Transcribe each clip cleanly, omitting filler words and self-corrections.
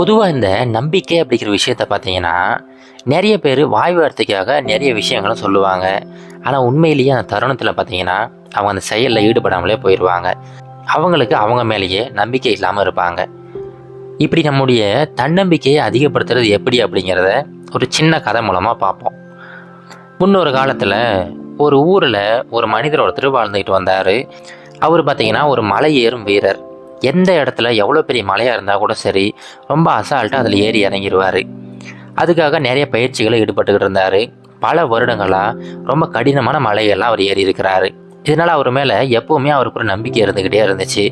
பொதுவாக இந்த நம்பிக்கை அப்படிங்கிற விஷயத்த பார்த்தீங்கன்னா நிறைய பேர் வாய் வார்த்தைக்காக நிறைய விஷயங்களும் சொல்லுவாங்க. ஆனால் உண்மையிலேயே அந்த தருணத்தில் பார்த்தீங்கன்னா அவங்க அந்த செயலில் ஈடுபடாமலே போயிடுவாங்க. அவங்களுக்கு அவங்க மேலேயே நம்பிக்கை இல்லாமல் இருப்பாங்க. இப்படி நம்முடைய தன்னம்பிக்கையை அதிகப்படுத்துறது எப்படி அப்படிங்கிறத ஒரு சின்ன கதை மூலமாக பார்ப்போம். முன்னொரு காலத்தில் ஒரு ஊரில் ஒரு மனிதர் ஒருத்தர் வாழ்ந்துக்கிட்டு வந்தார். அவர் பார்த்தீங்கன்னா ஒரு மலை ஏறும் வீரர். எந்த இடத்துல எவ்வளோ பெரிய மலையாக இருந்தால் கூட சரி, ரொம்ப அசால்ட்டாக அதில் ஏறி இறங்கிடுவார். அதுக்காக நிறைய பயிற்சிகளை ஈடுபட்டுக்கிட்டு இருந்தார். பல வருடங்களாக ரொம்ப கடினமான மலையெல்லாம் அவர் ஏறி இருக்கிறாரு. இதனால் அவர் மேலே எப்போவுமே அவருக்கு ஒரு நம்பிக்கை இருந்துக்கிட்டே இருந்துச்சு.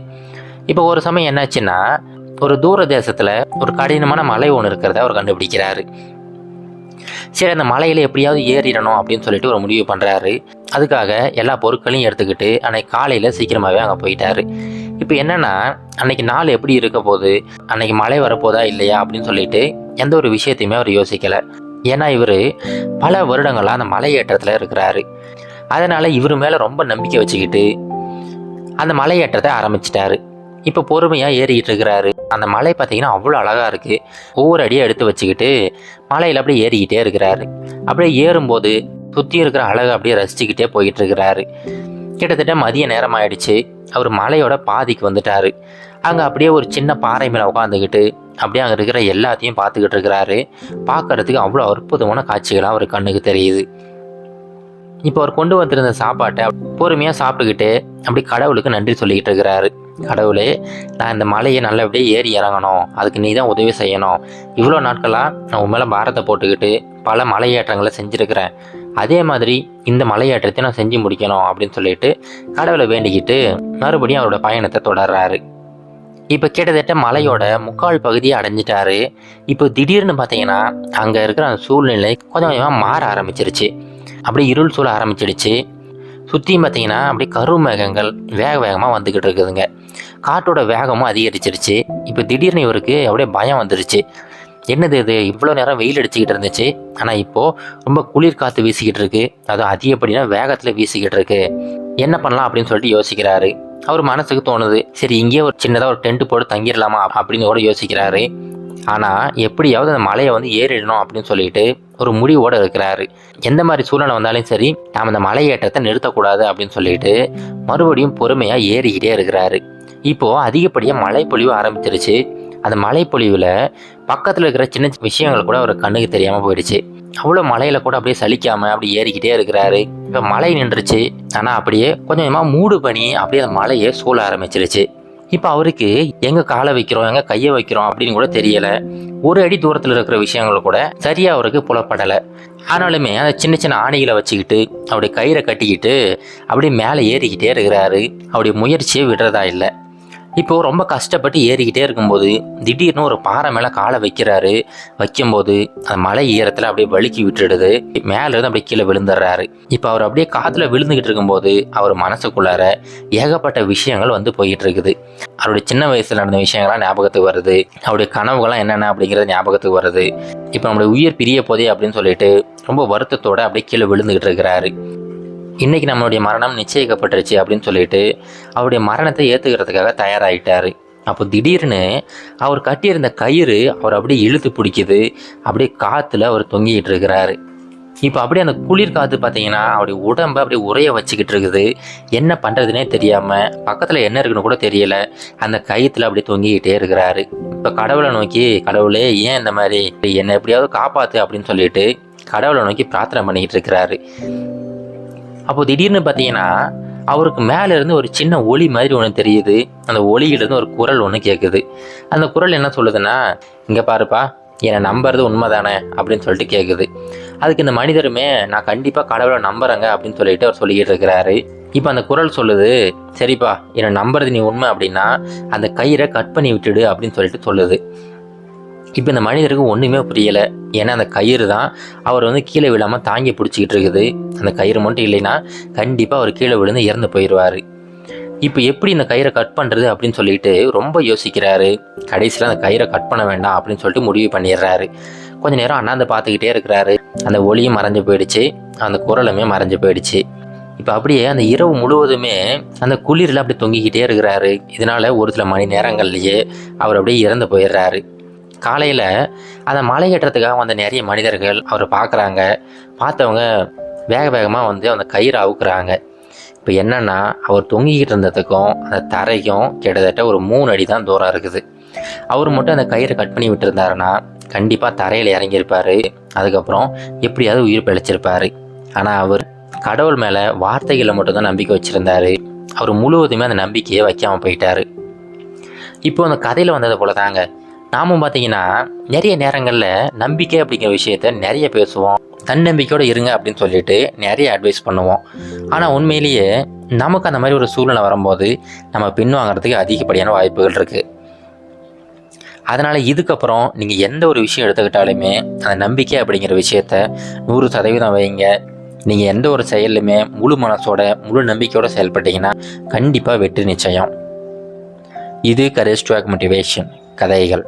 இப்போ ஒரு சமயம் என்னாச்சுன்னா, ஒரு தூர தேசத்தில் ஒரு கடினமான மலை ஒன்று இருக்கிறத அவர் கண்டுபிடிக்கிறாரு. சரி, அந்த மலையில் எப்படியாவது ஏறிடணும் அப்படின்னு சொல்லிட்டு ஒரு முடிவு பண்ணுறாரு. அதுக்காக எல்லா பொருட்களையும் எடுத்துக்கிட்டு அன்னைக்கு காலையில் சீக்கிரமாகவே அங்கே போயிட்டாரு. இப்போ என்னென்னா, அன்னைக்கு நாள் எப்படி இருக்க போகுது, அன்னைக்கு மழை வரப்போதா இல்லையா அப்படின்னு சொல்லிட்டு எந்த ஒரு விஷயத்தையுமே அவர் யோசிக்கலை. ஏன்னா இவர் பல வருடங்களாக அந்த மலை ஏற்றத்தில் இருக்கிறாரு. அதனால் இவர் மேலே ரொம்ப நம்பிக்கை வச்சுக்கிட்டு அந்த மலை ஏற்றத்தை ஆரம்பிச்சிட்டாரு. இப்போ பொறுமையாக ஏறிக்கிட்டு இருக்கிறாரு. அந்த மலை பார்த்தீங்கன்னா அவ்வளோ அழகாக இருக்குது. ஒவ்வொரு அடியாக எடுத்து வச்சுக்கிட்டு மலையில் அப்படியே ஏறிக்கிட்டே இருக்கிறாரு. அப்படியே ஏறும்போது சுற்றி இருக்கிற அழகை அப்படியே ரசிச்சுக்கிட்டே போயிட்டு இருக்கிறாரு. கிட்டத்தட்ட மதிய நேரம் ஆயிடுச்சு. அவர் மலையோட பாதிக்கு வந்துட்டார். அங்கே அப்படியே ஒரு சின்ன பாறை மேலே உட்காந்துக்கிட்டு அப்படியே அங்கே இருக்கிற எல்லாத்தையும் பார்த்துக்கிட்டு இருக்கிறாரு. பார்க்கறதுக்கு அவ்வளோ அற்புதமான காட்சிகளாக அவர் கண்ணுக்கு தெரியுது. இப்போ அவர் கொண்டு வந்திருந்த சாப்பாட்டை பொறுமையாக சாப்பிட்டுக்கிட்டு அப்படி கடவுளுக்கு நன்றி சொல்லிக்கிட்டு இருக்கிறாரு. கடவுளே, நான் இந்த மலையை நல்லபடியாக ஏறி இறங்கணும், அதுக்கு நீ தான் உதவி செய்யணும். இவ்வளோ நாட்களாக நான் உன் மேலே பாரத்தை போட்டுக்கிட்டு பல மலையேற்றங்களை செஞ்சுருக்கிறேன். அதே மாதிரி இந்த மலையேற்றத்தை நான் செஞ்சு முடிக்கணும் அப்படின்னு சொல்லிட்டு கடவுளை வேண்டிக்கிட்டு மறுபடியும் அவரோட பயணத்தை தொடர்றாரு. இப்போ கிட்டத்தட்ட மலையோட முக்கால் பகுதியை அடைஞ்சிட்டாரு. இப்போ திடீர்னு பார்த்தீங்கன்னா அங்கே இருக்கிற அந்த சூழ்நிலை கொஞ்சம் கொஞ்சமாக மாற ஆரம்பிச்சிருச்சு. அப்படியே இருள் சூழ ஆரம்பிச்சிடுச்சு. சுற்றியும் பார்த்தீங்கன்னா அப்படியே கருமேகங்கள் வேக வேகமாக வந்துக்கிட்டு இருக்குதுங்க. காற்றோட வேகமும் அதிகரிச்சிருச்சு. இப்போ திடீர்னு இவருக்கு அப்படியே பயம் வந்துருச்சு. என்னது இது, இவ்வளோ நேரம் வெயில் அடிச்சுக்கிட்டு இருந்துச்சு, ஆனால் இப்போது ரொம்ப குளிர் காற்று வீசிக்கிட்டு இருக்கு, அதுவும் அதிகப்படினா வேகத்தில் வீசிக்கிட்டு இருக்கு. என்ன பண்ணலாம் அப்படின்னு சொல்லிட்டு யோசிக்கிறாரு. அவர் மனசுக்கு தோணுது, சரி இங்கேயே ஒரு சின்னதாக ஒரு டென்ட் போட்டு தங்கிடலாமா அப்படின்னு கூட யோசிக்கிறாரு. ஆனால் எப்படியாவது அந்த மலையை ஏறிடணும் அப்படின்னு சொல்லிட்டு ஒரு முடிவோடு இருக்கிறாரு. எந்த மாதிரி சூழ்நிலை வந்தாலும் சரி, நாம் அந்த மலையேற்றத்தை நிறுத்தக்கூடாது அப்படின்னு சொல்லிட்டு மறுபடியும் பொறுமையாக ஏறிக்கிட்டே இருக்கிறாரு. இப்போது அதிகப்படியாக மழை பொழிவு ஆரம்பிச்சிருச்சு. அந்த மழை பொழிவில் பக்கத்தில் இருக்கிற சின்ன விஷயங்கள் கூட அவர் கண்ணுக்கு தெரியாமல் போயிடுச்சு. அவ்வளோ மலையில் கூட அப்படியே சலிக்காமல் அப்படி ஏறிக்கிட்டே இருக்கிறாரு. இப்போ மழை நின்றுச்சு, ஆனால் அப்படியே கொஞ்சம் கொஞ்சமாக மூடு பனி அப்படியே அந்த மலையை சூழ ஆரம்பிச்சிருச்சு. இப்போ அவருக்கு எங்கே காலை வைக்கிறோம், எங்கே கையை வைக்கிறோம் அப்படின்னு கூட தெரியலை. ஒரு அடி தூரத்தில் இருக்கிற விஷயங்கள் கூட சரியாக அவருக்கு புலப்படலை. ஆனாலுமே அந்த சின்ன சின்ன ஆணிகளை வச்சுக்கிட்டு அவருடைய கயிறை கட்டிக்கிட்டு அப்படியே மேலே ஏறிக்கிட்டே இருக்கிறாரு. அவருடைய முயற்சியை விடுறதா இல்லை. இப்போது ரொம்ப கஷ்டப்பட்டு ஏறிக்கிட்டே இருக்கும்போது திடீர்னு ஒரு பாறை மேலே காலை வைக்கிறாரு. வைக்கும்போது அந்த மலை ஈரத்தில் அப்படியே வழுக்கி விட்டுடுது. மேலேருந்து அப்படியே கீழே விழுந்துடுறாரு. இப்போ அவர் அப்படியே காற்றுல விழுந்துக்கிட்டு இருக்கும்போது அவர் மனசுக்குள்ளார ஏகப்பட்ட விஷயங்கள் போய்கிட்டு இருக்குது. அவருடைய சின்ன வயசில் நடந்த விஷயங்கள்லாம் ஞாபகத்துக்கு வருது. அவருடைய கனவுகள்லாம் என்னென்ன அப்படிங்கிறது ஞாபகத்துக்கு வருது. இப்போ நம்மளுடைய உயிர் பிரிய போதே அப்படின்னு சொல்லிட்டு ரொம்ப வருத்தத்தோடு அப்படியே கீழே விழுந்துக்கிட்டு இருக்கிறாரு. இன்றைக்கி நம்மளுடைய மரணம் நிச்சயிக்கப்பட்டுருச்சு அப்படின்னு சொல்லிட்டு அவருடைய மரணத்தை ஏற்றுக்கிறதுக்காக தயாராகிட்டார். அப்போ திடீர்னு அவர் கட்டியிருந்த கயிறு அவர் அப்படியே இழுத்து பிடிக்குது. அப்படியே காற்றுல அவர் தொங்கிக்கிட்டு இருக்கிறாரு. இப்போ அப்படியே அந்த குளிர் காற்று பார்த்தீங்கன்னா அவருடைய உடம்பை அப்படியே உறைய வச்சுக்கிட்டு இருக்குது. என்ன பண்ணுறதுனே தெரியாமல், பக்கத்தில் என்ன இருக்குன்னு கூட தெரியல, அந்த கயிற்றுல அப்படியே தொங்கிக்கிட்டே இருக்கிறாரு. இப்போ கடவுளை நோக்கி, கடவுளே ஏன் இந்த மாதிரி, என்னை எப்படியாவது காப்பாற்று அப்படின்னு சொல்லிட்டு கடவுளை நோக்கி பிரார்த்தனை பண்ணிக்கிட்டு இருக்கிறாரு. அப்போது திடீர்னு பார்த்தீங்கன்னா அவருக்கு மேலேருந்து ஒரு சின்ன ஒளி மாதிரி ஒன்று தெரியுது. அந்த ஒளியிலேருந்து ஒரு குரல் ஒன்று கேட்குது. அந்த குரல் என்ன சொல்லுதுன்னா, இங்கே பாருப்பா, என்னை நம்புறது உண்மை தானே அப்படின்னு சொல்லிட்டு கேட்குது. அதுக்கு இந்த மனிதருமே, நான் கண்டிப்பாக கடவுளை நம்புறேங்க அப்படின்னு சொல்லிட்டு அவர் சொல்லிக்கிட்டு இருக்கிறாரு. இப்போ அந்த குரல் சொல்லுது, சரிப்பா, என்னை நம்புறது நீ உண்மை அப்படின்னா அந்த கயிறை கட் பண்ணி விட்டுடு அப்படின்னு சொல்லிட்டு சொல்லுது. இப்போ இந்த மனிதருக்கு ஒன்றுமே புரியலை. ஏன்னா அந்த கயிறு தான் அவர் கீழே விழாமல் தாங்கி பிடிச்சிக்கிட்டு இருக்குது. அந்த கயிறு மட்டும் இல்லைன்னா கண்டிப்பாக அவர் கீழே விழுந்து இறந்து போயிடுவார். இப்போ எப்படி இந்த கயிறை கட் பண்ணுறது அப்படின்னு சொல்லிட்டு ரொம்ப யோசிக்கிறாரு. கடைசியில் அந்த கயிறை கட் பண்ண வேண்டாம் அப்படின்னு சொல்லிட்டு முடிவு பண்ணிடுறாரு. கொஞ்சம் நேரம் அண்ணாந்து பார்த்துக்கிட்டே இருக்கிறாரு. அந்த ஒளியும் மறைஞ்சு போயிடுச்சு, அந்த குரலுமே மறைஞ்சு போயிடுச்சு. இப்போ அப்படியே அந்த இரவு முழுவதுமே அந்த குளிரில் அப்படி தொங்கிக்கிட்டே இருக்கிறாரு. இதனால் ஒரு சில மணி நேரங்கள்லேயே அவர் அப்படியே இறந்து போயிடுறாரு. காலையில் அந்த மலை ஏற்றத்துக்காக வந்த நிறைய மனிதர்கள் அவரை பார்க்குறாங்க. பார்த்தவங்க வேக வேகமாக வந்து அந்த கயிறை அவுக்குறாங்க. இப்போ என்னென்னா, அவர் தொங்கிக்கிட்டு இருந்ததுக்கும் அந்த தரைக்கும் கிட்டத்தட்ட ஒரு 3 அடி தான் தூரம் இருக்குது. அவர் மட்டும் அந்த கயிறை கட் பண்ணி விட்டுருந்தாருன்னா கண்டிப்பாக தரையில் இறங்கியிருப்பார். அதுக்கப்புறம் எப்படியாவது உயிர் பிழைச்சிருப்பார். ஆனால் அவர் கடவுள் மேலே வார்த்தைகளில் மட்டும்தான் நம்பிக்கை வச்சுருந்தார். அவர் முழுவதுமே அந்த நம்பிக்கையை வைக்காமல் போயிட்டார். இப்போ அந்த கதையில் வந்தது போல தாங்க நாமும் பார்த்தீங்கன்னா நிறைய நேரங்களில் நம்பிக்கை அப்படிங்கிற விஷயத்த நிறைய பேசுவோம். தன்னம்பிக்கையோடு இருங்க அப்படின்னு சொல்லிட்டு நிறைய அட்வைஸ் பண்ணுவோம். ஆனால் உண்மையிலேயே நமக்கு அந்த மாதிரி ஒரு சூழ்நிலை வரும்போது நம்ம பின்வாங்கிறதுக்கு அதிகப்படியான வாய்ப்புகள் இருக்குது. அதனால் இதுக்கப்புறம் நீங்கள் எந்த ஒரு விஷயம் எடுத்துக்கிட்டாலுமே அந்த நம்பிக்கை அப்படிங்கிற விஷயத்த 100% வைங்க. நீங்கள் எந்த ஒரு செயலுமே முழு மனசோட முழு நம்பிக்கையோடு செயல்பட்டீங்கன்னா கண்டிப்பாக வெற்றி நிச்சயம். இது கரேஜ் டு ஆக்ட் மோட்டிவேஷன் கதைகள்.